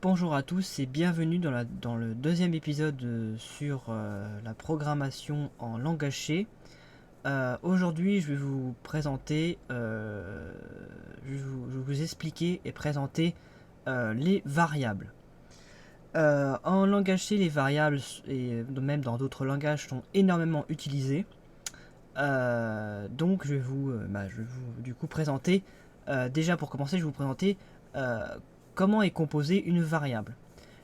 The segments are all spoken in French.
Bonjour à tous et bienvenue dans le deuxième épisode sur la programmation en langage C. Aujourd'hui, je vais vous présenter, je vais vous expliquer et présenter les variables. En langage C, les variables, et même dans d'autres langages, sont énormément utilisées. Donc, je vais vous du coup présenter, déjà pour commencer, je vais vous présenter comment est composée une variable.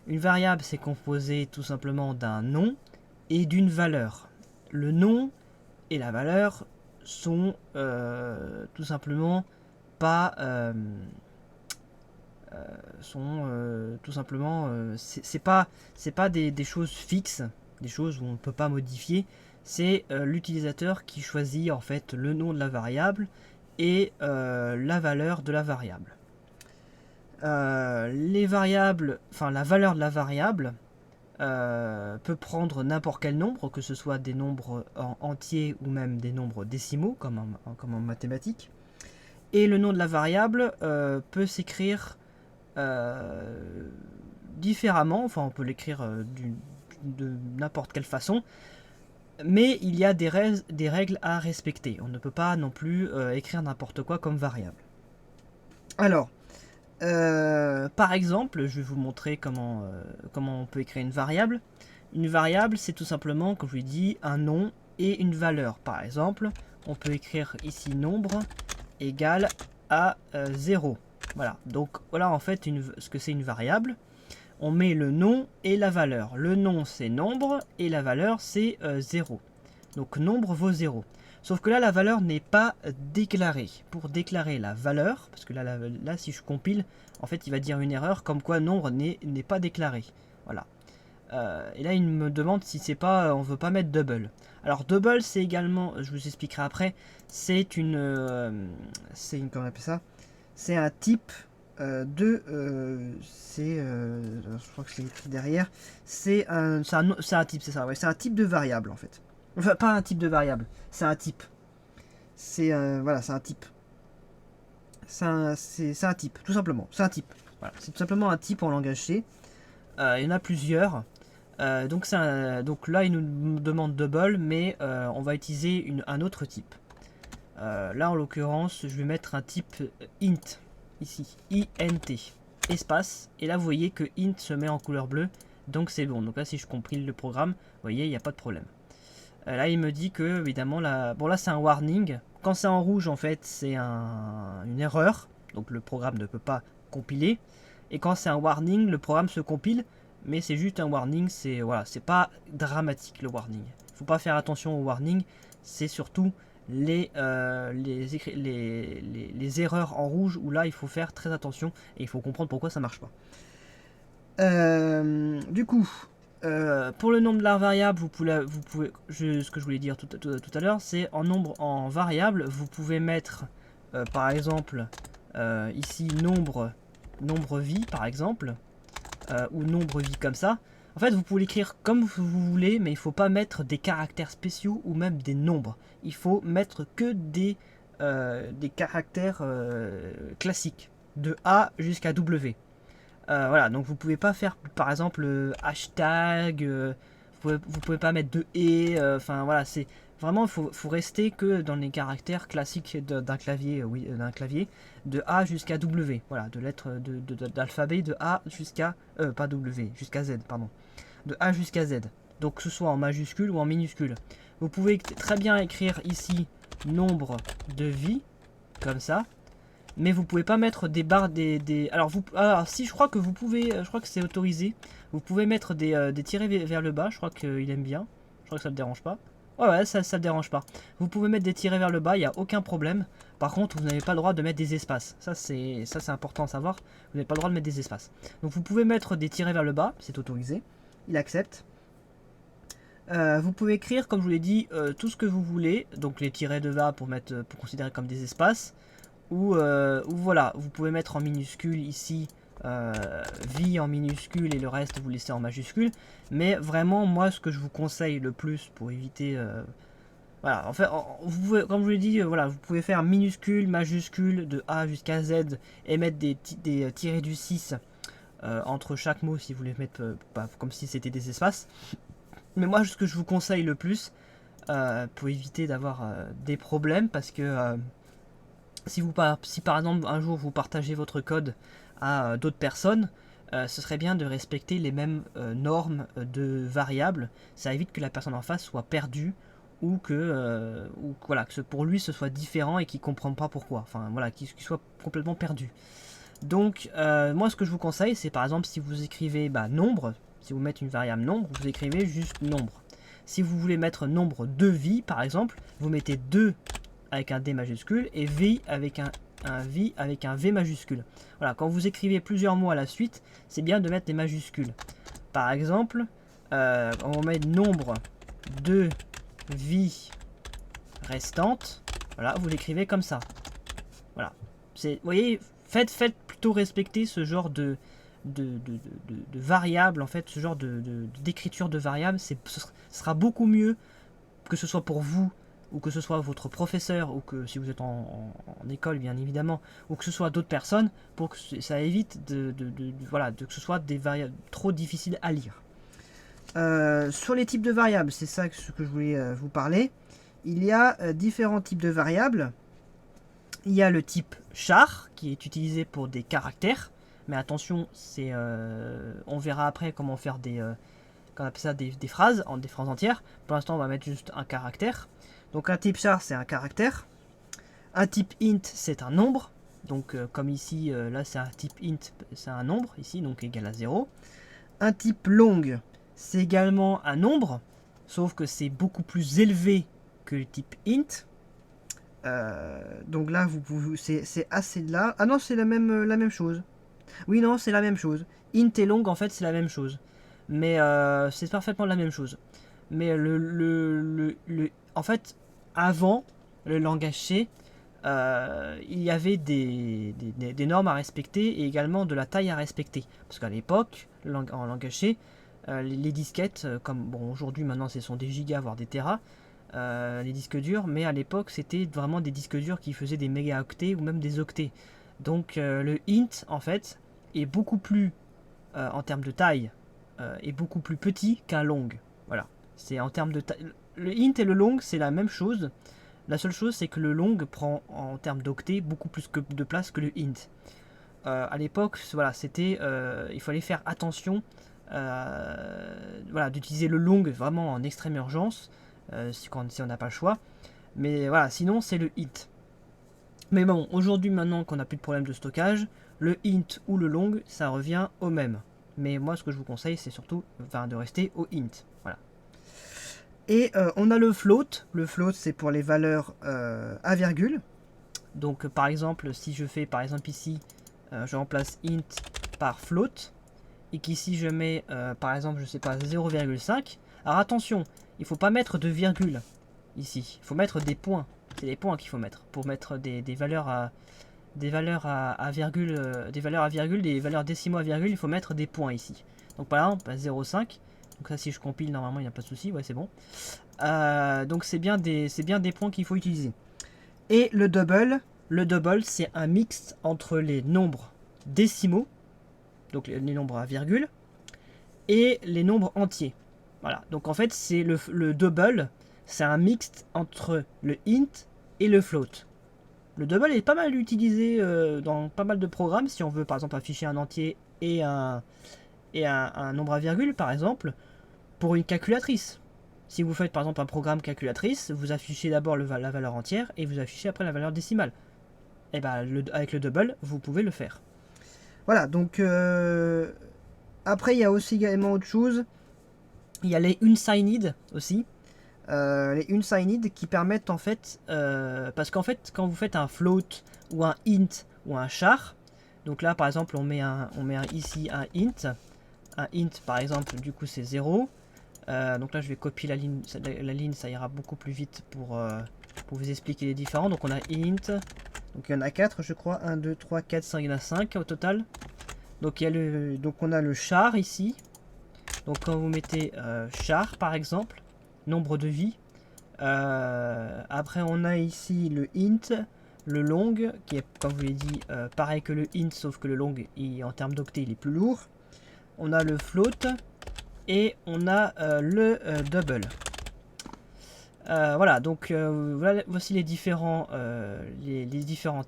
Une variable, c'est composé tout simplement d'un nom et d'une valeur. Le nom et la valeur sont tout simplement pas tout simplement c'est pas des choses fixes, des choses où on ne peut pas modifier. C'est l'utilisateur qui choisit en fait le nom de la variable et la valeur de la variable. Les variables, enfin la valeur de la variable peut prendre n'importe quel nombre, que ce soit des nombres entiers ou même des nombres décimaux, comme en mathématiques. Et le nom de la variable peut s'écrire différemment, enfin on peut l'écrire de n'importe quelle façon, mais il y a des règles à respecter. On ne peut pas non plus écrire n'importe quoi comme variable. Alors, par exemple, je vais vous montrer comment on peut écrire une variable. Une variable, c'est tout simplement, comme je vous l'ai dit, un nom et une valeur. Par exemple, on peut écrire ici nombre égale à 0. Voilà, donc voilà en fait ce que c'est une variable. On met le nom et la valeur. Le nom c'est nombre et la valeur c'est 0. Donc nombre vaut 0. Sauf que là, la valeur n'est pas déclarée. Pour déclarer la valeur, parce que là, si je compile, en fait, il va dire une erreur comme quoi nombre n'est pas déclaré. Voilà. Et là, il me demande si c'est pas, on veut pas mettre double. Alors double, c'est également, je vous expliquerai après, c'est comment on appelle ça? C'est un type je crois que c'est écrit derrière. C'est un type, c'est ça. Ouais, c'est un type de variable en fait. Enfin, pas un type de variable, c'est un type. Voilà, c'est un type. C'est un type, tout simplement. C'est un type. Voilà, c'est tout simplement un type en langage C. Il y en a plusieurs. Donc là, il nous demande double, mais on va utiliser un autre type. Là, en l'occurrence, je vais mettre un type int, ici, int, espace. Et là, vous voyez que int se met en couleur bleue, donc c'est bon. Donc là, si je compile le programme, vous voyez, il n'y a pas de problème. Là, il me dit que, évidemment, bon là, c'est un warning. Quand c'est en rouge, en fait, c'est une erreur. Donc le programme ne peut pas compiler. Et quand c'est un warning, le programme se compile. Mais c'est juste un warning, voilà, c'est pas dramatique le warning. Il faut pas faire attention au warning. C'est surtout les erreurs en rouge où là, il faut faire très attention. Et il faut comprendre pourquoi ça marche pas. Du coup... pour le nombre de la variable, ce que je voulais dire tout à l'heure, c'est en variable, vous pouvez mettre par exemple ici nombre vie par exemple, ou nombre vie comme ça. En fait, vous pouvez l'écrire comme vous voulez, mais il ne faut pas mettre des caractères spéciaux ou même des nombres. Il faut mettre que des caractères classiques, de A jusqu'à W. Voilà, donc vous pouvez pas faire par exemple hashtag, vous pouvez pas mettre de et, enfin voilà, c'est vraiment, il faut rester que dans les caractères classiques d'un clavier, d'un clavier, de A jusqu'à W, voilà, de lettres d'alphabet de A jusqu'à, pas W, jusqu'à Z, pardon, de A jusqu'à Z, donc que ce soit en majuscule ou en minuscule. Vous pouvez très bien écrire ici nombre de vie, comme ça, mais vous pouvez pas mettre des barres alors si je crois que vous pouvez, je crois que c'est autorisé, vous pouvez mettre des tirets vers le bas, je crois qu'il aime bien, je crois que ça ne dérange pas. Ouais, ça ne dérange pas. Vous pouvez mettre des tirets vers le bas, il n'y a aucun problème. Par contre, vous n'avez pas le droit de mettre des espaces. Ça c'est important à savoir, vous n'avez pas le droit de mettre des espaces. Donc vous pouvez mettre des tirets vers le bas, c'est autorisé, il accepte. Vous pouvez écrire, comme je vous l'ai dit, tout ce que vous voulez, donc les tirets de bas pour considérer comme des espaces. Ou voilà, vous pouvez mettre en minuscule ici, vie en minuscule et le reste vous laissez en majuscule. Mais vraiment, moi, ce que je vous conseille le plus pour éviter... voilà, en fait, comme je vous l'ai dit, voilà, vous pouvez faire minuscule, majuscule, de A jusqu'à Z et mettre des tirés du 6 entre chaque mot si vous voulez mettre comme si c'était des espaces. Mais moi, ce que je vous conseille le plus, pour éviter d'avoir des problèmes, parce que si par exemple un jour vous partagez votre code à d'autres personnes, ce serait bien de respecter les mêmes normes de variables. Ça évite que la personne en face soit perdue ou que, voilà, que pour lui ce soit différent et qu'il ne comprenne pas pourquoi. Enfin voilà, qu'il soit complètement perdu. Donc moi ce que je vous conseille, c'est par exemple si vous écrivez nombre, si vous mettez une variable nombre, vous écrivez juste nombre. Si vous voulez mettre nombre de vie par exemple, vous mettez 2 avec un D majuscule et vie avec un V avec un V majuscule. Voilà, quand vous écrivez plusieurs mots à la suite, c'est bien de mettre des majuscules. Par exemple, on met nombre de vies restantes. Voilà, vous l'écrivez comme ça. Voilà. Vous voyez, faites plutôt respecter ce genre de variables, en fait, ce genre d'écriture de variables. Ce sera beaucoup mieux, que ce soit pour vous, ou que ce soit votre professeur, ou que si vous êtes en école bien évidemment, ou que ce soit d'autres personnes, pour que ça évite voilà, que ce soit des variables trop difficiles à lire. Sur les types de variables, c'est ça ce que je voulais vous parler. Il y a différents types de variables. Il y a le type char, qui est utilisé pour des caractères, mais attention, on verra après comment faire on appelle ça des phrases entières. Pour l'instant, on va mettre juste un caractère. Donc un type char, c'est un caractère. Un type int, c'est un nombre. Donc comme ici, là c'est un type int, c'est un nombre, ici, donc égal à 0. Un type long, c'est également un nombre, sauf que c'est beaucoup plus élevé que le type int. Donc là, c'est assez là. Ah non, c'est la même chose. Oui, non, c'est la même chose. Int et long, en fait, c'est la même chose. Mais c'est parfaitement la même chose. Mais en fait, avant le langage C, il y avait des normes à respecter et également de la taille à respecter. Parce qu'à l'époque, en langage C, les disquettes, comme bon, aujourd'hui maintenant ce sont des gigas voire des téras, les disques durs, mais à l'époque c'était vraiment des disques durs qui faisaient des mégaoctets ou même des octets. Donc le int en fait est beaucoup plus en termes de taille est beaucoup plus petit qu'un long. Voilà, c'est en termes de taille. Le int et le long c'est la même chose. La seule chose c'est que le long prend en termes d'octets beaucoup plus de place que le int. À l'époque, voilà, il fallait faire attention, voilà, d'utiliser le long vraiment en extrême urgence. Si on n'a pas le choix. Mais voilà, sinon c'est le int. Mais bon, aujourd'hui maintenant qu'on n'a plus de problème de stockage, le int ou le long, ça revient au même. Mais moi ce que je vous conseille c'est surtout de rester au int. Voilà. Et on a le float. Le float c'est pour les valeurs à virgule. Donc par exemple si je fais par exemple ici, je remplace int par float. Et qu'ici je mets par exemple je sais pas 0,5. Alors attention, il ne faut pas mettre de virgule ici, il faut mettre des points. C'est des points qu'il faut mettre pour mettre des valeurs à virgule, des valeurs décimaux à virgule, il faut mettre des points ici. Donc par exemple 0,5. Donc ça si je compile normalement il n'y a pas de souci, ouais c'est bon. Donc c'est bien des points qu'il faut utiliser. Et le double c'est un mix entre les nombres décimaux, donc les nombres à virgule, et les nombres entiers. Voilà, donc en fait c'est le double, c'est un mixte entre le int et le float. Le double est pas mal utilisé dans pas mal de programmes, si on veut par exemple afficher un entier et un nombre à virgule par exemple, pour une calculatrice. Si vous faites par exemple un programme calculatrice, vous affichez d'abord la valeur entière et vous affichez après la valeur décimale. Et bien avec le double, vous pouvez le faire. Voilà, donc après il y a aussi également autre chose. Il y a les unsigned aussi. Les unsigned qui permettent en fait, parce qu'en fait quand vous faites un float ou un int ou un char, donc là par exemple on met ici un int par exemple du coup c'est 0. Donc là je vais copier la ligne, ça ira beaucoup plus vite pour vous expliquer les différents. Donc on a int, donc il y en a 4 je crois, 1, 2, 3, 4, 5, il y en a 5 au total. Donc, on a le char ici. Donc quand vous mettez char par exemple, nombre de vies. Après on a ici le int, le long, qui est, comme je vous l'ai dit, pareil que le int, sauf que le long, en termes d'octets, il est plus lourd. On a le float et on a le double. Voilà, donc voici les différents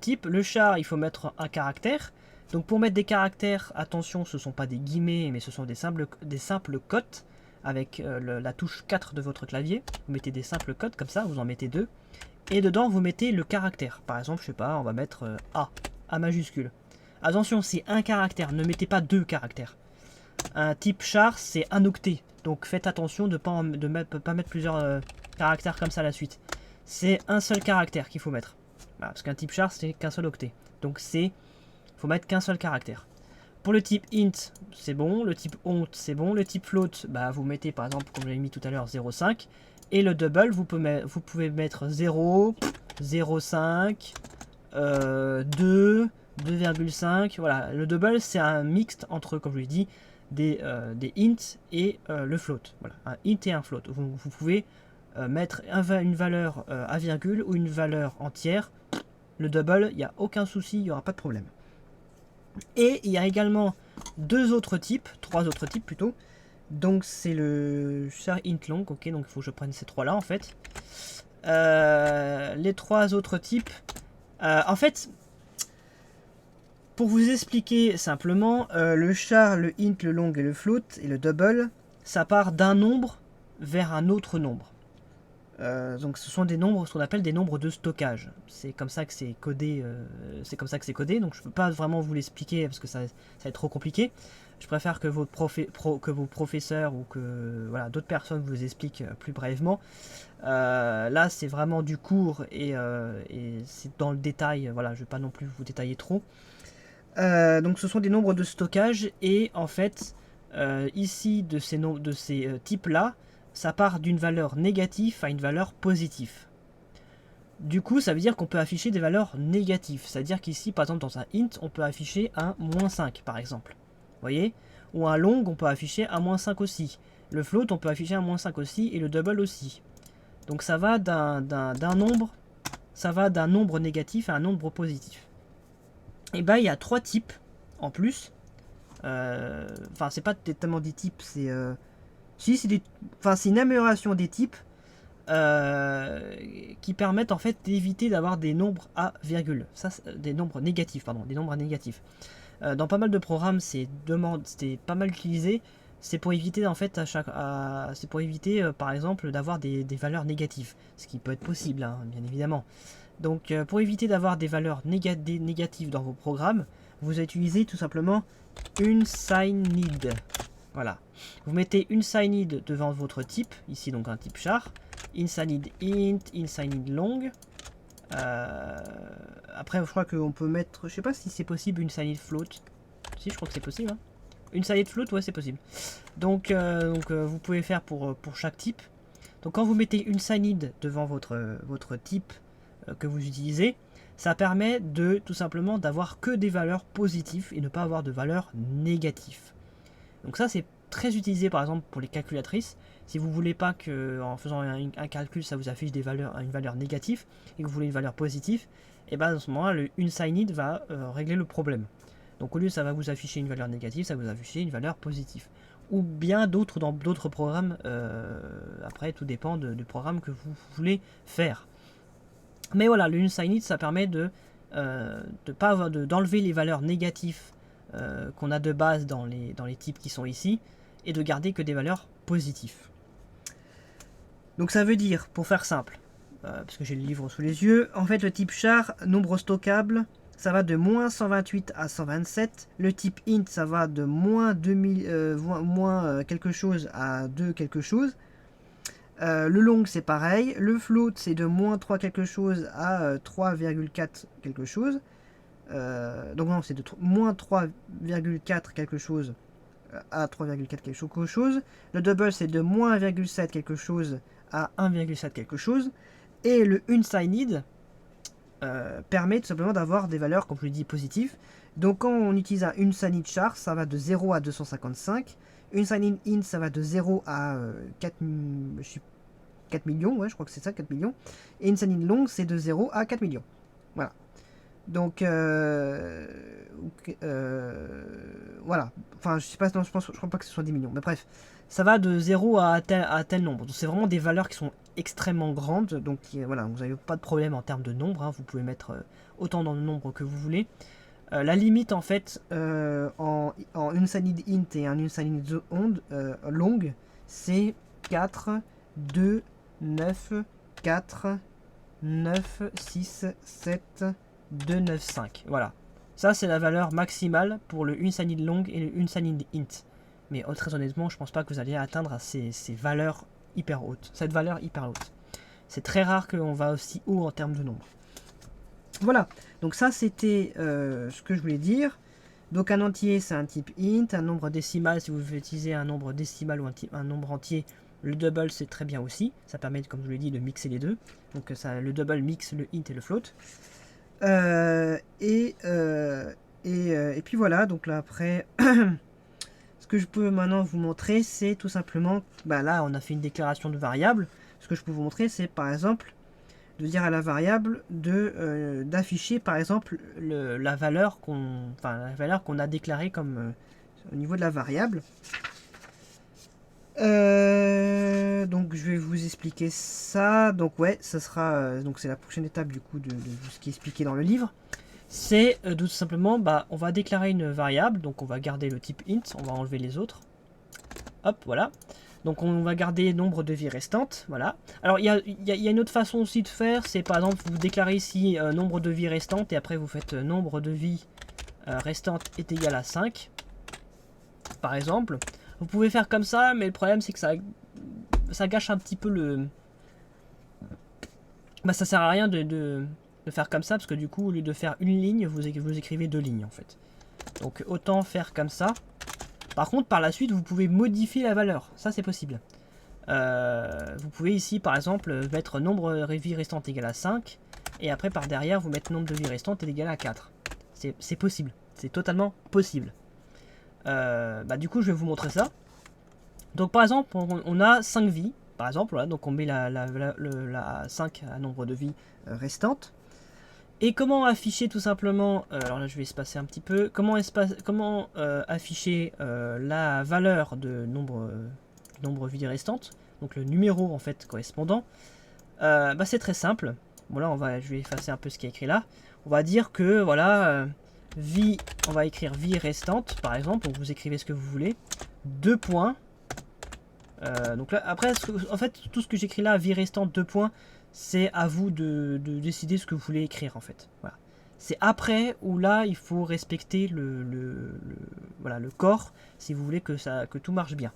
types. Le char, il faut mettre un caractère. Donc pour mettre des caractères, attention, ce ne sont pas des guillemets, mais ce sont des simples cotes avec la touche 4 de votre clavier. Vous mettez des simples cotes comme ça, vous en mettez 2. Et dedans, vous mettez le caractère. Par exemple, je sais pas, on va mettre A majuscule. Attention, c'est un caractère, ne mettez pas 2 caractères. Un type char, c'est un octet. Donc faites attention de ne pas mettre plusieurs caractères comme ça à la suite. C'est un seul caractère qu'il faut mettre. Voilà, parce qu'un type char, c'est qu'un seul octet. Donc faut mettre qu'un seul caractère. Pour le type int, c'est bon. Le type int, c'est bon. Le type float, bah, vous mettez par exemple, comme je l'ai mis tout à l'heure, 0,5. Et le double, vous pouvez mettre 0, 0,5, 2, 2,5. Voilà, le double, c'est un mixte entre, comme je l'ai dit, des ints et le float. Voilà, un int et un float. Vous pouvez mettre une valeur à virgule ou une valeur entière. Le double, il n'y a aucun souci, il n'y aura pas de problème. Et il y a également trois autres types plutôt. Donc c'est le char int long, ok, donc il faut que je prenne ces trois là en fait. Les trois autres types, en fait, pour vous expliquer simplement, le char, le int, le long et le float et le double, ça part d'un nombre vers un autre nombre. Donc ce sont des nombres, ce qu'on appelle des nombres de stockage. C'est comme ça que c'est codé. Donc je peux pas vraiment vous l'expliquer parce que ça va être trop compliqué. Je préfère que vos professeurs ou que voilà, d'autres personnes vous expliquent plus brièvement. Là c'est vraiment du cours et c'est dans le détail. Voilà, je vais pas non plus vous détailler trop. Donc ce sont des nombres de stockage et en fait ici de ces types là, ça part d'une valeur négative à une valeur positive. Du coup, ça veut dire qu'on peut afficher des valeurs négatives. C'est-à-dire qu'ici, par exemple, dans un int, on peut afficher un -5, par exemple. Vous voyez? Ou un long, on peut afficher un -5 aussi. Le float, on peut afficher un -5 aussi, et le double aussi. Donc ça va d'un nombre négatif à un nombre positif. Et ben, il y a trois types en plus. Enfin, c'est pas tellement des types, c'est... Si, c'est une amélioration des types qui permettent en fait d'éviter d'avoir des nombres à virgule. Ça, des nombres négatifs, pardon, des nombres négatifs. Dans pas mal de programmes, c'était pas mal utilisé. C'est pour éviter en fait par exemple d'avoir des valeurs négatives, ce qui peut être possible, hein, bien évidemment. Donc pour éviter d'avoir des valeurs négatives dans vos programmes, vous utilisez tout simplement une signed. Voilà. Vous mettez une signed devant votre type, ici donc un type char, insigned int, insigned long. Après, je crois qu'on peut mettre, je sais pas si c'est possible une signed float. Si, je crois que c'est possible. Hein. Une signed float, ouais, c'est possible. Donc, vous pouvez faire pour chaque type. Donc, quand vous mettez une signed devant votre type que vous utilisez, ça permet de tout simplement d'avoir que des valeurs positives et ne pas avoir de valeurs négatives. Donc ça c'est très utilisé par exemple pour les calculatrices. Si vous voulez pas que en faisant un calcul ça vous affiche une valeur négative et que vous voulez une valeur positive, et bien à ce moment-là le unsigned va régler le problème. Donc au lieu ça va vous afficher une valeur négative, ça va vous afficher une valeur positive. Ou bien d'autres dans d'autres programmes, après tout dépend du programme que vous voulez faire. Mais voilà, le unsigned ça permet d'enlever les valeurs négatives qu'on a de base dans les types qui sont ici et de garder que des valeurs positives. Donc ça veut dire, pour faire simple, parce que j'ai le livre sous les yeux, en fait le type char, nombre stockable, ça va de -128 à 127. Le type int, ça va de -2000, quelque chose à 2 quelque chose. Le long, c'est pareil. Le float, c'est de -3 quelque chose à 3,4 quelque chose. Donc non, c'est de -3,4 quelque chose à 3,4 quelque chose. Le double, c'est de -1,7 quelque chose à 1,7 quelque chose. Et le unsigned permet tout simplement d'avoir des valeurs, comme je l'ai dit, positives. Donc quand on utilise un unsigned char, ça va de 0 à 255. Unsigned int, ça va de 0 à 4 millions, ouais, je crois que c'est ça, 4 millions. Et unsigned long, c'est de 0 à 4 millions. Voilà. Donc, voilà. Enfin, je sais pas, non, je crois pas que ce soit des millions. Mais bref, ça va de 0 à tel nombre. Donc, c'est vraiment des valeurs qui sont extrêmement grandes. Donc, voilà, vous n'avez pas de problème en termes de nombre. Hein. Vous pouvez mettre autant dans le nombre que vous voulez. La limite, en fait, en unsigned int et un unsigned long, c'est 4, 2, 9, 4, 9, 6, 7, 2, 9, 5. Voilà. Ça, c'est la valeur maximale pour le unsigned long et le unsigned int. Mais très honnêtement, je pense pas que vous allez atteindre ces valeurs hyper hautes. Cette valeur hyper haute. C'est très rare qu'on va aussi haut en termes de nombre. Voilà. Donc ça, c'était ce que je voulais dire. Donc un entier, c'est un type int. Un nombre décimal, si vous utilisez un nombre décimal ou un nombre entier, le double, c'est très bien aussi. Ça permet, comme je vous l'ai dit, de mixer les deux. Donc ça, le double mixe le int et le float. Et puis voilà, donc là après, ce que je peux maintenant vous montrer, c'est tout simplement, bah là on a fait une déclaration de variable. Ce que je peux vous montrer, c'est par exemple de dire à la variable d'afficher par exemple la valeur qu'on a déclarée comme au niveau de la variable. Donc je vais vous expliquer ça. Donc ouais, ça sera donc c'est la prochaine étape du coup de ce qui est expliqué dans le livre. C'est tout simplement, bah, on va déclarer une variable, donc on va garder le type int, on va enlever les autres. Hop, voilà. Donc on va garder nombre de vies restantes, voilà. Alors il y a une autre façon aussi de faire, c'est par exemple vous déclarez ici nombre de vies restantes et après vous faites nombre de vies restantes est égal à 5. Par exemple. Vous pouvez faire comme ça, mais le problème c'est que ça gâche un petit peu le... Bah ça sert à rien de faire comme ça, parce que du coup, au lieu de faire une ligne, vous écrivez deux lignes en fait. Donc autant faire comme ça. Par contre, par la suite, vous pouvez modifier la valeur. Ça, c'est possible. Vous pouvez ici, par exemple, mettre nombre de vies restantes égal à 5. Et après, par derrière, vous mettre nombre de vies restantes égal à 4. C'est possible. C'est totalement possible. Bah, du coup, je vais vous montrer ça. Donc, par exemple, on a 5 vies. Par exemple, voilà, donc on met la 5 à nombre de vies restantes. Et comment afficher tout simplement, alors là je vais espacer un petit peu, comment afficher la valeur de nombre vies restantes, donc le numéro en fait correspondant, bah, c'est très simple. Bon là je vais effacer un peu ce qui est écrit là. On va dire que voilà, vie, on va écrire vie restante par exemple, donc vous écrivez ce que vous voulez, 2 points. Donc là après, en fait tout ce que j'écris là, vie restante 2 points, c'est à vous de décider ce que vous voulez écrire en fait. Voilà. C'est après où là il faut respecter voilà, le corps si vous voulez que tout marche bien.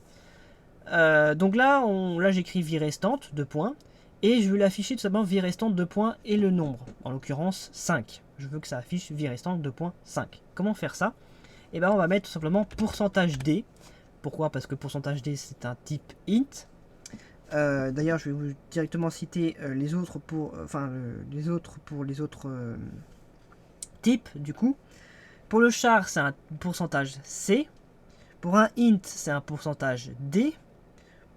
Donc là, j'écris vie restante 2 points et je veux l'afficher tout simplement vie restante 2 points et le nombre, en l'occurrence 5. Je veux que ça affiche vie restante 2.5. Comment faire ça? Et ben on va mettre tout simplement pourcentage %d. Pourquoi? Parce que pourcentage %d c'est un type int. D'ailleurs, je vais vous directement citer les autres pour les autres types du coup. Pour le char, c'est un pourcentage C. Pour un int, c'est un pourcentage D.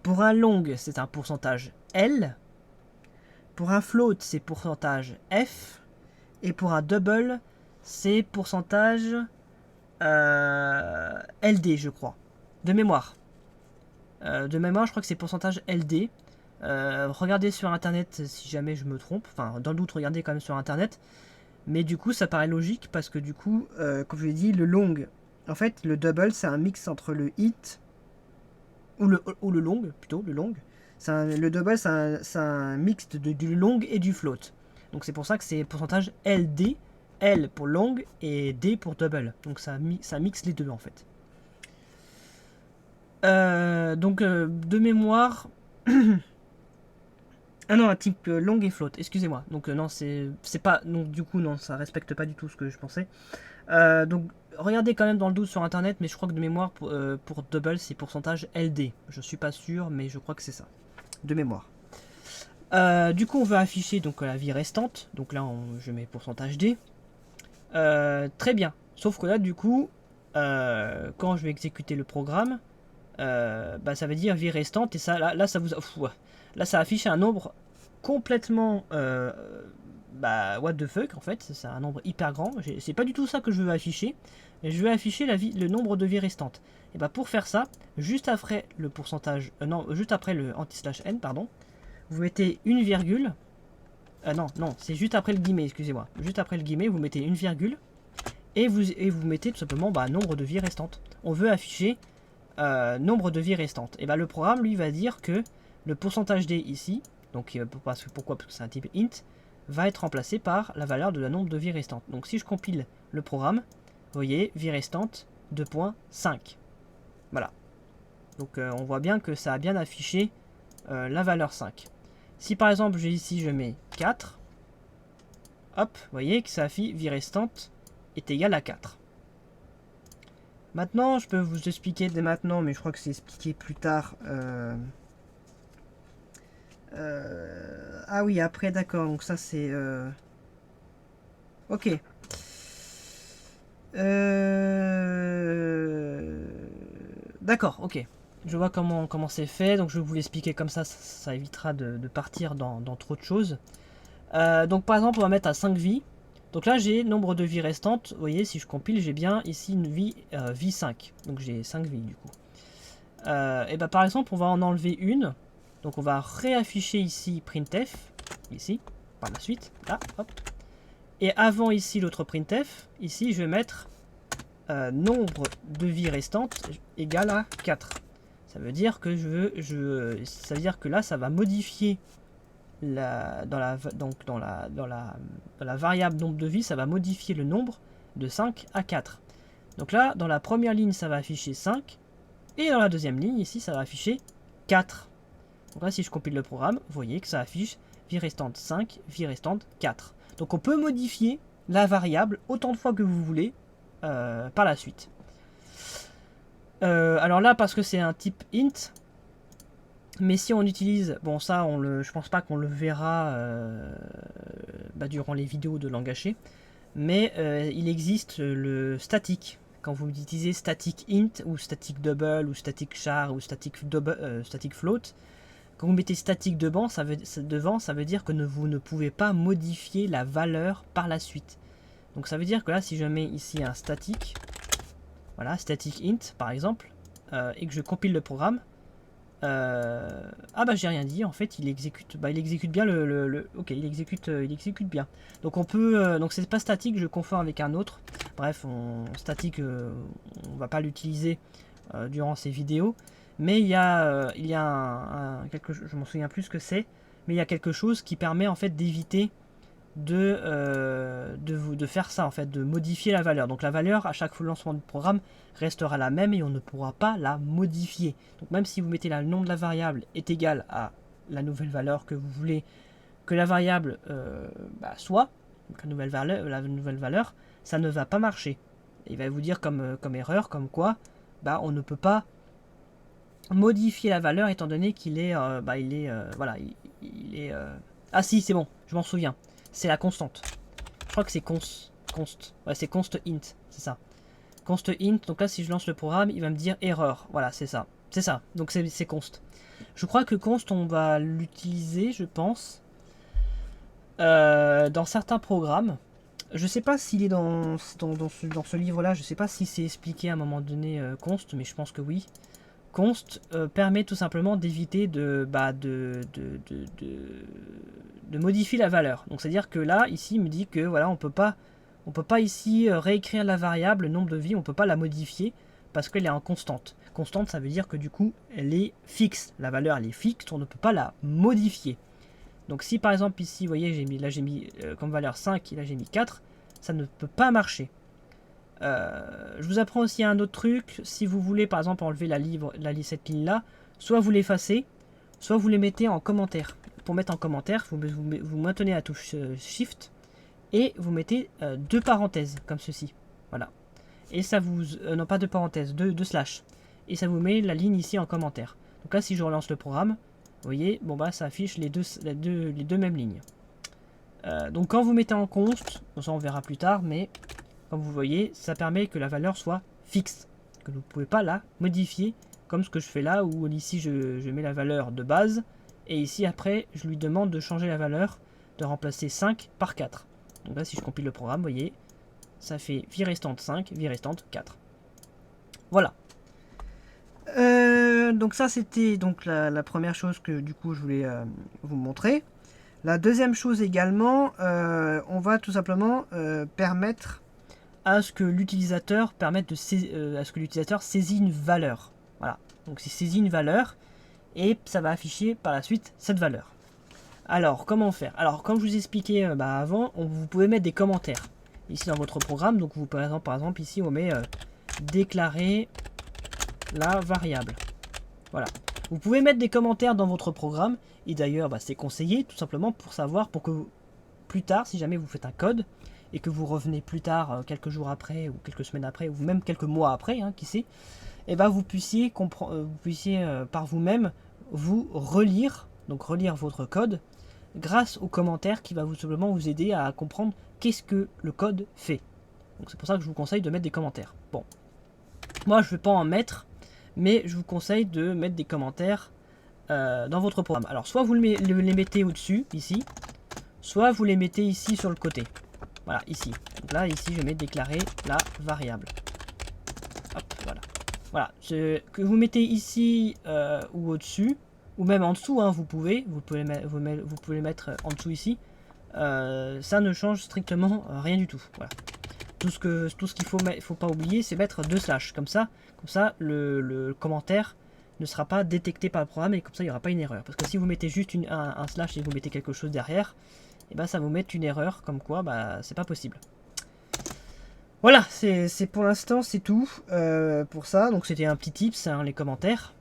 Pour un long, c'est un pourcentage L. Pour un float, c'est pourcentage F. Et pour un double, c'est pourcentage LD, je crois. De mémoire. Je crois que c'est pourcentage LD. Regardez sur internet si jamais je me trompe. Enfin, dans le doute, regardez quand même sur internet. Mais du coup, ça paraît logique parce que du coup, comme je l'ai dit, le long, en fait, le double, c'est un mix entre le hit ou le long, plutôt, le long. Le double, c'est un mix du long et du float. Donc c'est pour ça que c'est pourcentage LD, L pour long et D pour double. Donc ça mixe les deux en fait. De mémoire... ah non, un type long et float, excusez-moi. Donc non, c'est pas... Donc du coup, non, ça respecte pas du tout ce que je pensais. Donc regardez quand même dans le doute sur internet, mais je crois que de mémoire, pour double, c'est pourcentage LD. Je suis pas sûr, mais je crois que c'est ça. De mémoire. Du coup, on va afficher donc la vie restante. Donc là, je mets pourcentage D. Très bien. Sauf que là, du coup, quand je vais exécuter le programme, bah, ça veut dire vie restante. Et ça, là ça vous... là, ça affiche un nombre complètement bah, what the fuck, en fait, c'est un nombre hyper grand. C'est pas du tout ça que je veux afficher. Je veux afficher le nombre de vies restantes. Et bah, pour faire ça, juste après le pourcentage, non, juste après le anti-n, pardon, vous mettez une virgule. Non, c'est juste après le guillemet, excusez-moi. Juste après le guillemet, vous mettez une virgule. Et vous mettez tout simplement bah, nombre de vies restantes. On veut afficher nombre de vies restantes. Et bah, le programme, lui, va dire que le pourcentage d ici, donc pourquoi? Parce que c'est un type int, va être remplacé par la valeur de la nombre de vies restantes. Donc si je compile le programme, vous voyez, vie restante 2.5. Voilà. Donc on voit bien que ça a bien affiché la valeur 5. Si par exemple, ici, je mets 4, hop, vous voyez que ça affiche vie restante est égal à 4. Maintenant, je peux vous expliquer dès maintenant, mais je crois que c'est expliqué plus tard. Ah oui, après, d'accord, donc ça c'est... Ok. D'accord, ok. Je vois comment c'est fait, donc je vais vous l'expliquer comme ça évitera de partir dans trop de choses. Donc par exemple, on va mettre à 5 vies. Donc là, j'ai nombre de vies restantes. Vous voyez, si je compile, j'ai bien ici une vie, vie 5. Donc j'ai 5 vies du coup. Et bah par exemple, on va en enlever une. Donc on va réafficher ici printf, ici, par la suite, là, hop. Et avant ici l'autre printf, ici je vais mettre nombre de vies restantes égale à 4. Ça veut dire que ça veut dire que là ça va modifier dans la variable nombre de vies, ça va modifier le nombre de 5 à 4. Donc là, dans la première ligne, ça va afficher 5. Et dans la deuxième ligne, ici, ça va afficher 4. Donc là, si je compile le programme, vous voyez que ça affiche vie restante 5, vie restante 4. Donc on peut modifier la variable autant de fois que vous voulez par la suite. Alors là, parce que c'est un type int, mais si on utilise, bon ça, je pense pas qu'on le verra durant les vidéos de Langachet, mais il existe le static. Quand vous utilisez static int ou static double ou static char ou static float, quand vous mettez static devant, ça veut dire que vous ne pouvez pas modifier la valeur par la suite. Donc ça veut dire que là, si je mets ici un static, voilà, static int par exemple, et que je compile le programme, ah bah j'ai rien dit, en fait il exécute bien ok, il exécute bien. Donc on peut, donc c'est pas statique, je confonds avec un autre. Bref, statique, on va pas l'utiliser durant ces vidéos, mais il y a je m'en souviens plus ce que c'est, mais il y a quelque chose qui permet en fait d'éviter de faire ça en fait, de modifier la valeur. Donc la valeur à chaque lancement du programme restera la même et on ne pourra pas la modifier. Donc même si vous mettez le nom de la variable est égal à la nouvelle valeur que vous voulez que la variable soit, donc la nouvelle valeur, ça ne va pas marcher. Il va vous dire comme erreur, comme quoi on ne peut pas modifier la valeur étant donné qu'il est, voilà, il est... Ah si, c'est bon, je m'en souviens. C'est la constante. Je crois que c'est const. Ouais, c'est const int, c'est ça. Const int, donc là si je lance le programme, il va me dire erreur. Voilà, c'est ça. C'est ça, donc c'est const. Je crois que const, on va l'utiliser, je pense, dans certains programmes. Je sais pas s'il est dans ce livre-là, je sais pas si c'est expliqué à un moment donné const, mais je pense que oui. Const permet tout simplement d'éviter de modifier la valeur. Donc c'est à dire que là, ici, il me dit que voilà, on peut pas ici réécrire la variable nombre de vies, on peut pas la modifier parce qu'elle est en constante. Constante, ça veut dire que du coup, elle est fixe. La valeur, elle est fixe, on ne peut pas la modifier. Donc si par exemple ici, vous voyez, j'ai mis comme valeur 5 et là j'ai mis 4, ça ne peut pas marcher. Je vous apprends aussi un autre truc. Si vous voulez par exemple enlever cette ligne là, soit vous l'effacez, soit vous les mettez en commentaire. Pour mettre en commentaire, vous maintenez la touche Shift et vous mettez deux parenthèses comme ceci. Voilà. Et ça vous... non, pas deux parenthèses, deux slash. Et ça vous met la ligne ici en commentaire. Donc là, si je relance le programme, vous voyez, bon bah ça affiche les deux mêmes lignes. Donc quand vous mettez en const, ça on verra plus tard, mais comme vous voyez, ça permet que la valeur soit fixe, que vous ne pouvez pas la modifier, comme ce que je fais là, où ici je mets la valeur de base, et ici après je lui demande de changer la valeur de remplacer 5 par 4. Donc là, si je compile le programme, vous voyez, ça fait vie restante 5, vie restante 4. Voilà. Donc ça, c'était donc la première chose que du coup je voulais vous montrer. La deuxième chose également, on va tout simplement permettre à ce que l'utilisateur saisit une valeur. Voilà. Donc il saisit une valeur et ça va afficher par la suite cette valeur. Alors, comment faire? Alors, comme je vous expliquais avant, vous pouvez mettre des commentaires ici dans votre programme. Donc, vous par exemple ici, on met déclarer la variable. Voilà. Vous pouvez mettre des commentaires dans votre programme. Et d'ailleurs, c'est conseillé tout simplement pour savoir, pour que plus tard, si jamais vous faites un code et que vous revenez plus tard, quelques jours après, ou quelques semaines après, ou même quelques mois après, qui sait, et vous puissiez par vous-même vous relire votre code grâce aux commentaires qui va simplement vous aider à comprendre qu'est-ce que le code fait. Donc c'est pour ça que je vous conseille de mettre des commentaires. Bon, moi je ne vais pas en mettre, mais je vous conseille de mettre des commentaires dans votre programme. Alors soit vous les mettez au-dessus, ici, soit vous les mettez ici sur le côté. Voilà, ici. Donc là, ici, je mets déclarer la variable. Hop, voilà. Voilà, que vous mettez ici ou au-dessus, ou même en dessous, vous pouvez les mettre en dessous ici. Ça ne change strictement rien du tout. Voilà. Tout ce qu'il faut pas oublier, c'est mettre 2 slash. Comme ça le commentaire ne sera pas détecté par le programme et comme ça, il n'y aura pas une erreur. Parce que si vous mettez juste un slash et vous mettez quelque chose derrière, et ça vous met une erreur, comme quoi c'est pas possible. Voilà, c'est pour l'instant, c'est tout pour ça. Donc c'était un petit tips, les commentaires,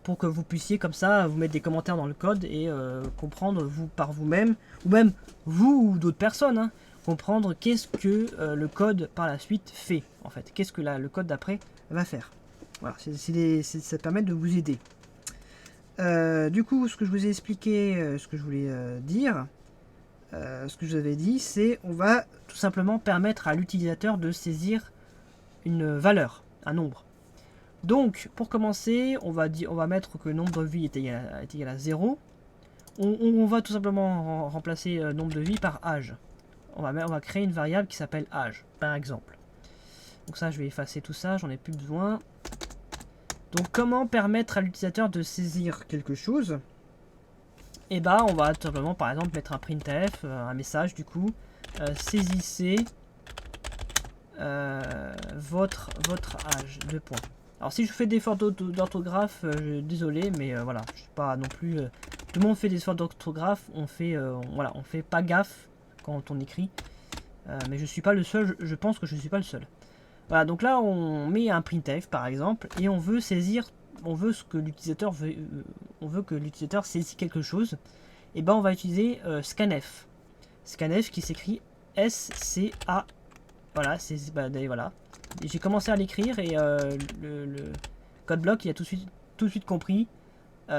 pour que vous puissiez comme ça vous mettre des commentaires dans le code et comprendre vous par vous-même, ou même vous ou d'autres personnes, comprendre qu'est-ce que le code par la suite fait, en fait. Qu'est-ce que le code d'après va faire. Voilà, ça permet de vous aider. Du coup, ce que je vous ai expliqué, ce que je voulais dire, ce que je vous avais dit, c'est on va tout simplement permettre à l'utilisateur de saisir une valeur, un nombre. Donc, pour commencer, on va mettre que le nombre de vies est égal à 0. On va tout simplement remplacer nombre de vies par âge. On va créer une variable qui s'appelle âge, par exemple. Donc ça, je vais effacer tout ça, j'en ai plus besoin. Donc, comment permettre à l'utilisateur de saisir quelque chose? Et on va tout simplement, par exemple, mettre un printf, un message du coup, saisissez votre âge, 2 points. Alors si je fais des fautes d'orthographe, désolé, mais voilà, je suis pas non plus. Tout le monde fait des fautes d'orthographe, on fait pas gaffe quand on écrit, mais je suis pas le seul. Je pense que je suis pas le seul. Voilà, donc là on met un printf par exemple et on veut saisir. On veut que l'utilisateur saisisse quelque chose, et on va utiliser scanf. Scanf qui s'écrit SCA. Voilà, voilà. J'ai commencé à l'écrire et le code block il a tout de suite compris qu'on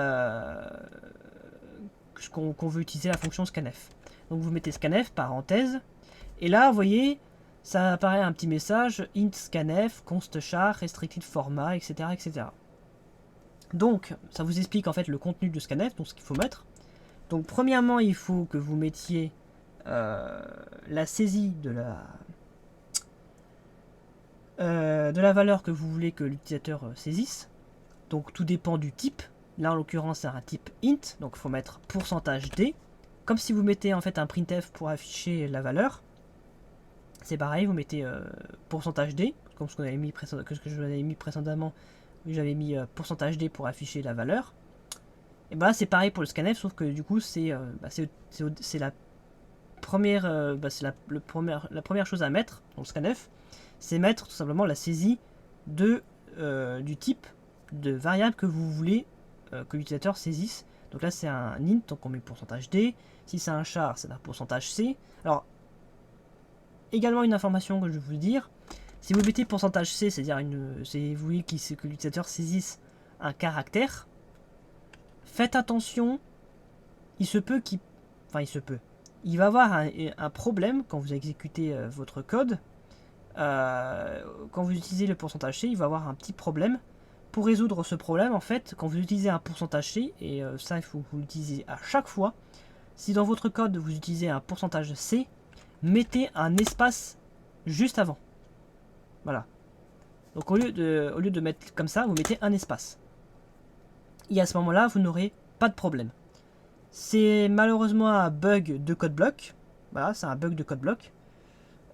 veut utiliser la fonction scanf. Donc vous mettez scanf parenthèse et là vous voyez ça apparaît un petit message int scanf const char restricted format etc etc. Donc, ça vous explique en fait le contenu de scanf, donc ce qu'il faut mettre. Donc, premièrement, il faut que vous mettiez la saisie de la valeur que vous voulez que l'utilisateur saisisse. Donc, tout dépend du type. Là, en l'occurrence, c'est un type int, donc il faut mettre %d. Comme si vous mettez en fait un printf pour afficher la valeur. C'est pareil, vous mettez %d, comme ce que je vous avais mis précédemment. J'avais mis %d pour afficher la valeur. Et c'est pareil pour le scanf, sauf que du coup c'est la première la première chose à mettre dans le scanf, c'est mettre tout simplement la saisie du type de variable que vous voulez que l'utilisateur saisisse. Donc là c'est un int, donc on met %d. Si c'est un char, c'est un %c. Alors également une information que je vais vous dire. Si vous mettez %c, c'est-à-dire vous voulez que l'utilisateur saisisse un caractère, faites attention, il va avoir un problème quand vous exécutez votre code. Quand vous utilisez le %c, il va avoir un petit problème. Pour résoudre ce problème, en fait, quand vous utilisez un %c, et ça il faut que vous l'utilisez à chaque fois, si dans votre code vous utilisez un pourcentage C, mettez un espace juste avant. Voilà. Donc au lieu de mettre comme ça, vous mettez un espace. Et à ce moment-là, vous n'aurez pas de problème. C'est malheureusement un bug de code block. Voilà, c'est un bug de code block.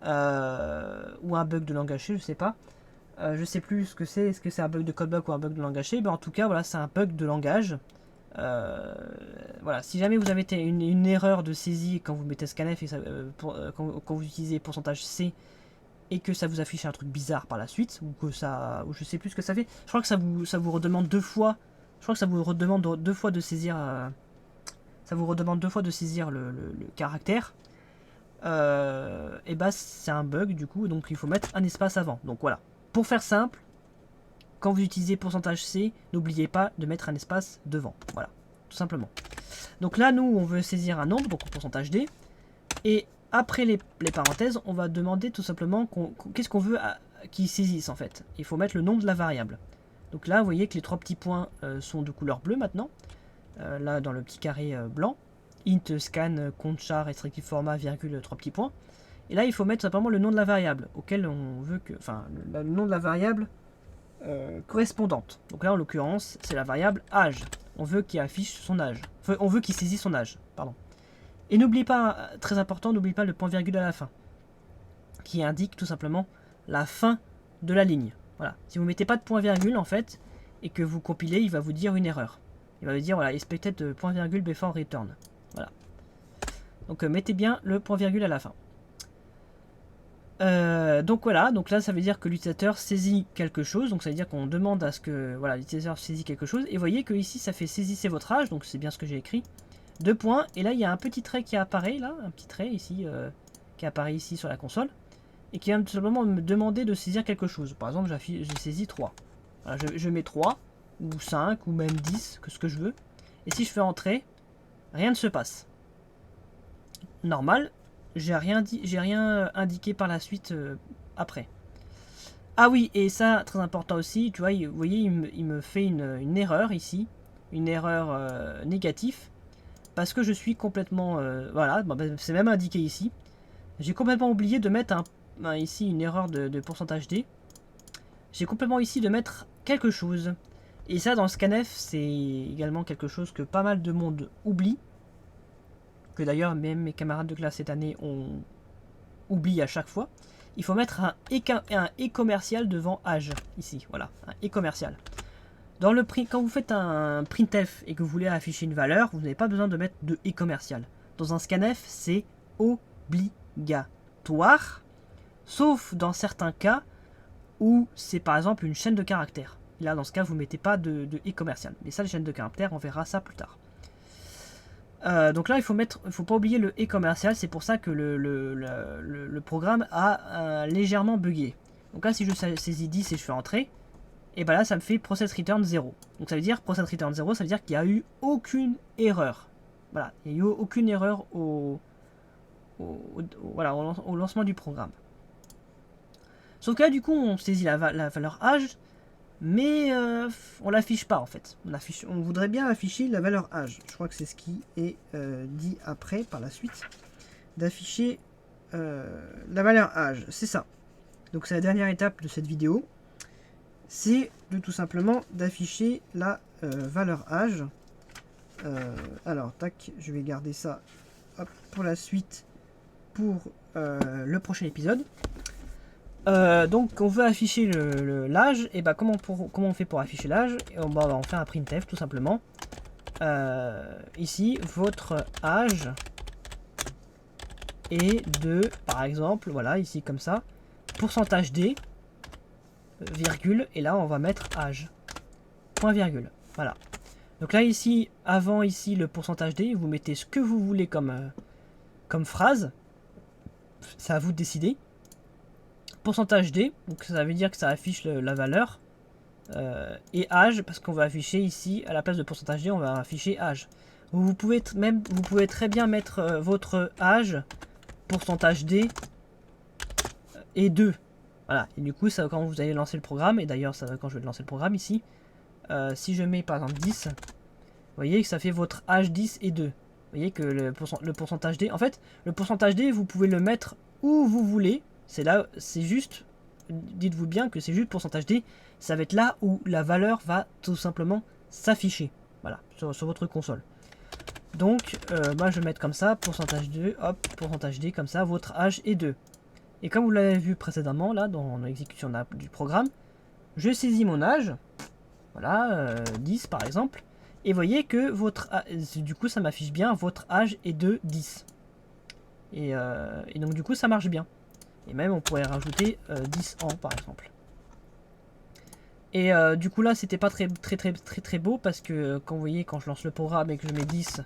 Ou un bug de langage C, je sais pas. Je sais plus ce que c'est. Est-ce que c'est un bug de code block ou un bug de langage C? En tout cas, voilà, c'est un bug de langage. Voilà, si jamais vous avez une erreur de saisie quand vous mettez scanf et quand vous utilisez pourcentage C et que ça vous affiche un truc bizarre par la suite, ou que ça, ou je sais plus ce que ça fait. Je crois que ça vous redemande deux fois. Je crois que ça vous redemande deux fois de saisir. Ça vous redemande deux fois de saisir le caractère. Et bah c'est un bug du coup, donc il faut mettre un espace avant. Donc voilà. Pour faire simple, quand vous utilisez pourcentage C, n'oubliez pas de mettre un espace devant. Voilà, tout simplement. Donc là, nous, on veut saisir un nombre, donc pourcentage D. Et après les parenthèses, on va demander tout simplement qu'est-ce qu'on veut qu'il saisisse en fait. Il faut mettre le nom de la variable. Donc là, vous voyez que les trois petits points sont de couleur bleue maintenant. Là, dans le petit carré blanc. Int, scan, compte char, restrictive format, virgule, trois petits points. Et là, il faut mettre simplement le nom de la variable auquel on veut que... Enfin, le nom de la variable correspondante. Donc là, en l'occurrence, c'est la variable âge. On veut qu'il affiche son âge. Enfin, on veut qu'il saisisse son âge. Pardon. Et n'oublie pas, très important, n'oublie pas le point virgule à la fin. Qui indique tout simplement la fin de la ligne. Voilà. Si vous ne mettez pas de point virgule, en fait, et que vous compilez, il va vous dire une erreur. Il va vous dire, voilà, expected point virgule before return. Voilà. Donc mettez bien le point virgule à la fin. Donc voilà, donc là ça veut dire que l'utilisateur saisit quelque chose, donc ça veut dire qu'on demande à ce que voilà, l'utilisateur saisit quelque chose, et vous voyez que ici ça fait saisissez votre âge, donc c'est bien ce que j'ai écrit, 2 points, et là il y a un petit trait qui apparaît là, un petit trait ici, qui apparaît ici sur la console, et qui vient tout simplement me demander de saisir quelque chose. Par exemple j'ai saisi 3, voilà, je mets 3, ou 5, ou même 10, que ce que je veux, et si je fais entrer, rien ne se passe. Normal, j'ai rien indiqué par la suite après. Ah oui, et ça, très important aussi, tu vois, vous voyez, il me fait une erreur ici, une erreur négative, parce que je suis complètement, voilà, c'est même indiqué ici. J'ai complètement oublié de mettre ici une erreur de pourcentage D. J'ai complètement ici de mettre quelque chose. Et ça, dans le scanf, c'est également quelque chose que pas mal de monde oublie. Que d'ailleurs même mes camarades de classe cette année ont oublié à chaque fois. Il faut mettre un et commercial devant âge, ici, voilà, un et commercial. Dans le quand vous faites un printf et que vous voulez afficher une valeur, vous n'avez pas besoin de mettre de et commercial. Dans un scanf, c'est obligatoire, sauf dans certains cas où c'est par exemple une chaîne de caractères. Et là, dans ce cas, vous ne mettez pas de et commercial. Mais ça, les chaînes de caractères, on verra ça plus tard. Donc là, il faut pas oublier le et commercial, c'est pour ça que le programme a légèrement bugué. Donc là, si je saisis 10 et je fais entrer, et ben là, ça me fait process return 0. Donc ça veut dire process return 0, ça veut dire qu'il n'y a eu aucune erreur. Voilà, il n'y a eu aucune erreur au lancement du programme. Sauf que là, du coup, on saisit la valeur âge, mais on l'affiche pas en fait. On voudrait bien afficher la valeur âge. Je crois que c'est ce qui est dit après, par la suite, d'afficher la valeur âge. C'est ça. Donc c'est la dernière étape de cette vidéo. C'est de tout simplement d'afficher la valeur âge. Alors, tac, je vais garder ça pour la suite, pour le prochain épisode. Donc on veut afficher l'âge, et bah comment on fait pour afficher l'âge? On va en faire un printf tout simplement. Ici, votre âge est de, par exemple, voilà, ici comme ça, pourcentage D, virgule, et là on va mettre âge, point virgule, voilà. Donc là ici, avant ici le pourcentage D, vous mettez ce que vous voulez comme phrase, c'est à vous de décider. Pourcentage D, donc ça veut dire que ça affiche la valeur, et âge, parce qu'on va afficher ici, à la place de pourcentage D, on va afficher âge. Vous pouvez très bien mettre votre âge, pourcentage D, et 2. Voilà, et du coup, ça, quand vous allez lancer le programme, et d'ailleurs, quand je vais lancer le programme ici, si je mets par exemple 10, vous voyez que ça fait votre âge 10 et 2. Vous voyez que le pourcentage D, en fait, le pourcentage D, vous pouvez le mettre où vous voulez. C'est là, c'est juste, dites-vous bien que c'est juste pourcentage D, ça va être là où la valeur va tout simplement s'afficher. Voilà, sur votre console. Donc, moi je vais mettre comme ça, pourcentage D, hop, pourcentage D, comme ça, votre âge est 2. Et comme vous l'avez vu précédemment, là, dans l'exécution du programme, je saisis mon âge, voilà, 10 par exemple, et voyez que votre du coup ça m'affiche bien, votre âge est de 10. Et donc du coup ça marche bien. Et même on pourrait rajouter 10 ans par exemple. Et du coup là c'était pas très beau parce que quand vous voyez, quand je lance le programme et que je mets 10,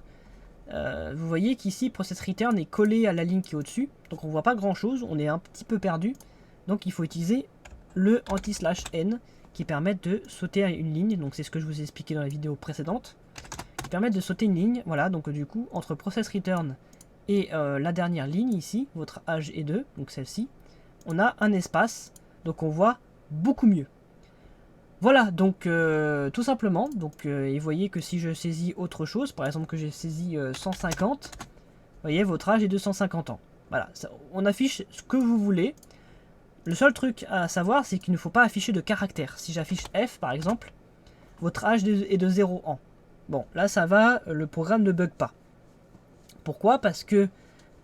vous voyez qu'ici process return est collé à la ligne qui est au-dessus. Donc on voit pas grand chose, on est un petit peu perdu. Donc il faut utiliser le anti/n qui permet de sauter à une ligne. Donc c'est ce que je vous ai expliqué dans la vidéo précédente. Qui permet de sauter une ligne. Voilà, donc du coup entre process return et la dernière ligne ici, votre âge est 2, donc celle-ci, on a un espace. Donc on voit beaucoup mieux. Voilà, donc tout simplement, donc, et vous voyez que si je saisis autre chose, par exemple que j'ai saisi 150, vous voyez votre âge est de 150 ans. Voilà, ça, on affiche ce que vous voulez. Le seul truc à savoir, c'est qu'il ne faut pas afficher de caractère. Si j'affiche F par exemple, votre âge est de 0 ans. Bon, là ça va, le programme ne bug pas. Pourquoi? Parce que,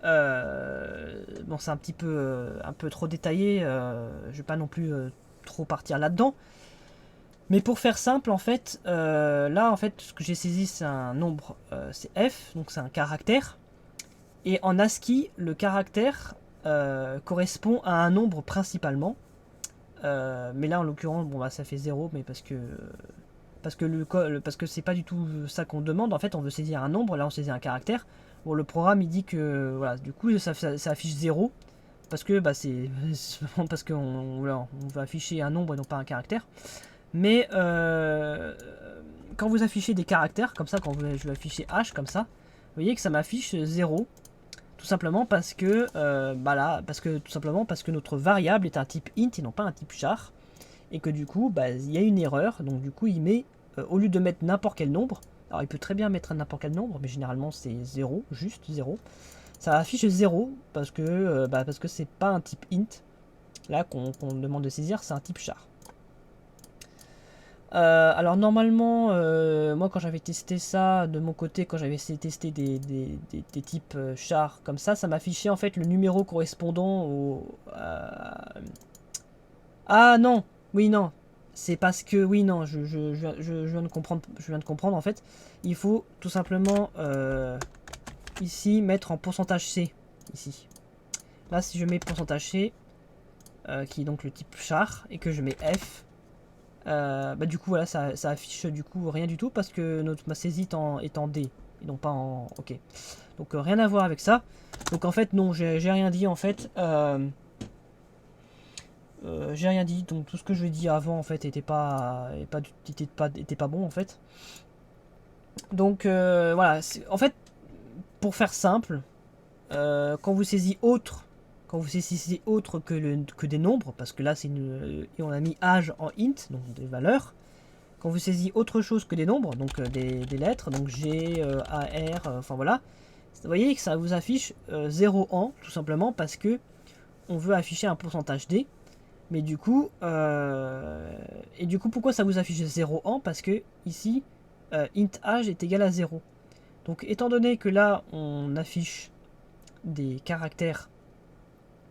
bon c'est un peu trop détaillé, je ne vais pas non plus trop partir là-dedans. Mais pour faire simple, en fait, là, en fait, ce que j'ai saisi, c'est un nombre, c'est F, donc c'est un caractère. Et en ASCII, le caractère correspond à un nombre principalement. Mais là, en l'occurrence, bon, bah, ça fait 0, mais parce que c'est pas du tout ça qu'on demande. En fait, on veut saisir un nombre, là, on saisit un caractère. Bon, le programme, il dit que, voilà, du coup, ça affiche 0. Parce que, bah, c'est parce qu'on veut afficher un nombre et non pas un caractère. Mais quand vous affichez des caractères, comme ça, quand je vais afficher H, comme ça, vous voyez que ça m'affiche 0. Tout simplement parce que, notre variable est un type int et non pas un type char. Et que du coup, bah, il y a une erreur. Donc du coup, il met, au lieu de mettre n'importe quel nombre, alors il peut très bien mettre n'importe quel nombre, mais généralement c'est 0, juste 0. Ça affiche 0 parce que c'est pas un type int. Là, qu'on demande de saisir, c'est un type char. Alors normalement, moi quand j'avais testé ça de mon côté, quand j'avais essayé de tester des types char comme ça m'affichait en fait le numéro correspondant au... Ah non, oui non, c'est parce que, oui non, je viens de comprendre en fait. Il faut tout simplement ici mettre en pourcentage C, ici. Là si je mets pourcentage C, qui est donc le type char, et que je mets F, du coup voilà, ça affiche du coup rien du tout parce que ma saisie est en D et non pas en OK. Donc rien à voir avec ça. Donc en fait non, j'ai rien dit en fait. J'ai rien dit. Donc tout ce que je dis avant en fait était pas bon en fait. Donc voilà, en fait pour faire simple, quand vous saisissez autre que des nombres, parce que là c'est et on a mis âge en int, donc des valeurs. Quand vous saisissez autre chose que des nombres, donc des lettres, donc G, A, R, enfin voilà, vous voyez que ça vous affiche 0 ans, tout simplement parce que on veut afficher un pourcentage D. Mais du coup, pourquoi ça vous affiche 0 ans? Parce que ici, int âge est égal à 0. Donc étant donné que là, on affiche des caractères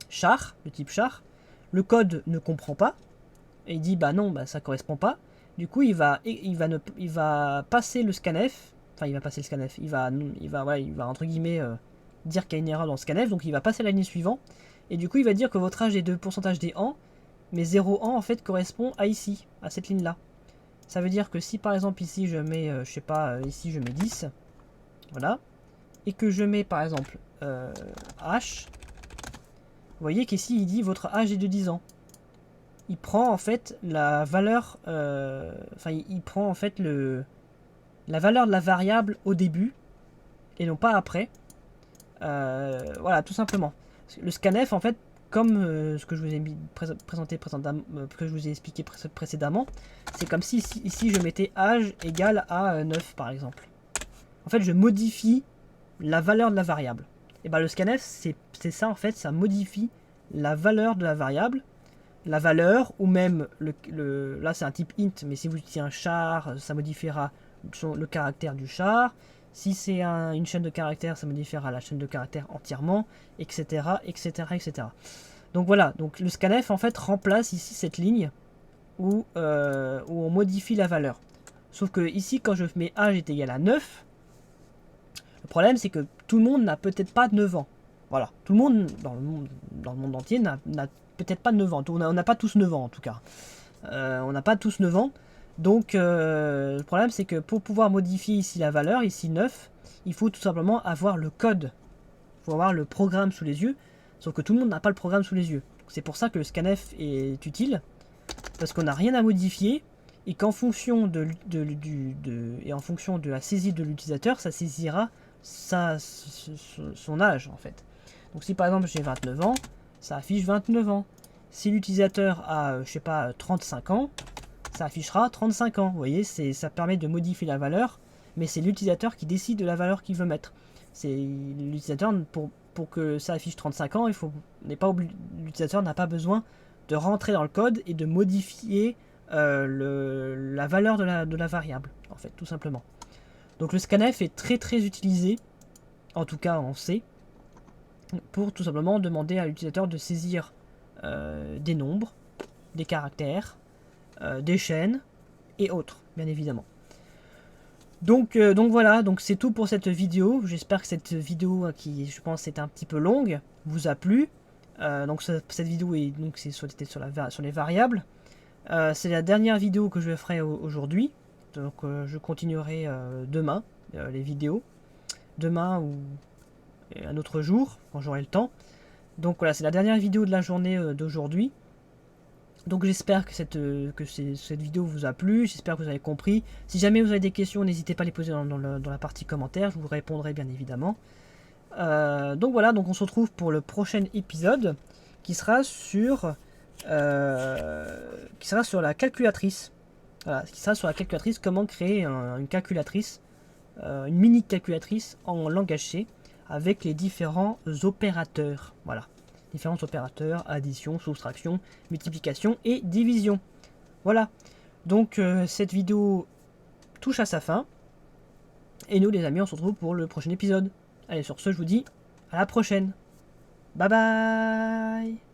char, le type char, le code ne comprend pas et il dit bah non, bah ça correspond pas. Du coup, il va passer le scanf, enfin il va passer le scanf, il va entre guillemets dire qu'il y a une erreur dans le scanf, donc il va passer à la ligne suivante et du coup il va dire que votre âge est de pourcentage des ans, mais 0 ans en fait correspond à ici, à cette ligne là. Ça veut dire que si par exemple ici je mets, je sais pas, ici je mets 10, voilà, et que je mets par exemple H, vous voyez qu'ici il dit votre âge est de 10 ans. Il prend en fait la valeur, il prend en fait la valeur de la variable au début et non pas après. Voilà, tout simplement. Le scanf en fait, comme ce que je vous ai présenté que je vous ai expliqué précédemment, c'est comme si ici je mettais âge égal à 9 par exemple. En fait, je modifie la valeur de la variable. Et bien le scanf, c'est ça en fait, ça modifie la valeur de la variable, la valeur, ou même, là c'est un type int, mais si vous utilisez un char, ça modifiera le caractère du char. Si c'est une chaîne de caractères, ça modifiera la chaîne de caractères entièrement, etc., etc., etc. Donc voilà, donc le scanf en fait remplace ici cette ligne où on modifie la valeur. Sauf que ici, quand je mets âge est égal à 9, le problème c'est que tout le monde n'a peut-être pas 9 ans. Voilà, tout le monde dans le monde entier n'a peut-être pas 9 ans. On n'a pas tous 9 ans en tout cas. On n'a pas tous 9 ans. Donc le problème c'est que pour pouvoir modifier ici la valeur, ici 9, il faut tout simplement avoir le code. Il faut avoir le programme sous les yeux. Sauf que tout le monde n'a pas le programme sous les yeux. C'est pour ça que le scanf est utile. Parce qu'on n'a rien à modifier. Et qu'en fonction en fonction de la saisie de l'utilisateur, ça saisira son âge en fait. Donc si par exemple j'ai 29 ans, ça affiche 29 ans. Si l'utilisateur a, je sais pas, 35 ans, ça affichera 35 ans. Vous voyez, ça permet de modifier la valeur, mais c'est l'utilisateur qui décide de la valeur qu'il veut mettre. C'est l'utilisateur, pour que ça affiche 35 ans, l'utilisateur n'a pas besoin de rentrer dans le code et de modifier la valeur de la variable, en fait, tout simplement. Donc le scanf est très très utilisé, en tout cas en C, pour tout simplement demander à l'utilisateur de saisir des nombres, des caractères, des chaînes et autres, bien évidemment. Donc voilà, donc c'est tout pour cette vidéo. J'espère que cette vidéo, qui je pense est un petit peu longue, vous a plu. Donc cette vidéo est donc sur les variables. C'est la dernière vidéo que je ferai aujourd'hui. Donc je continuerai demain les vidéos. Demain ou un autre jour, quand j'aurai le temps. Donc voilà, c'est la dernière vidéo de la journée d'aujourd'hui. Donc j'espère que cette vidéo vous a plu, j'espère que vous avez compris. Si jamais vous avez des questions, n'hésitez pas à les poser dans la partie commentaires, je vous répondrai bien évidemment. Donc voilà, donc on se retrouve pour le prochain épisode qui sera sur la calculatrice. Voilà, qui sera sur la calculatrice, comment créer une calculatrice, une mini calculatrice en langage C avec les différents opérateurs. Voilà. Différents opérateurs, addition, soustraction, multiplication et division. Voilà. Donc cette vidéo touche à sa fin. Et nous les amis, on se retrouve pour le prochain épisode. Allez, sur ce, je vous dis à la prochaine. Bye bye.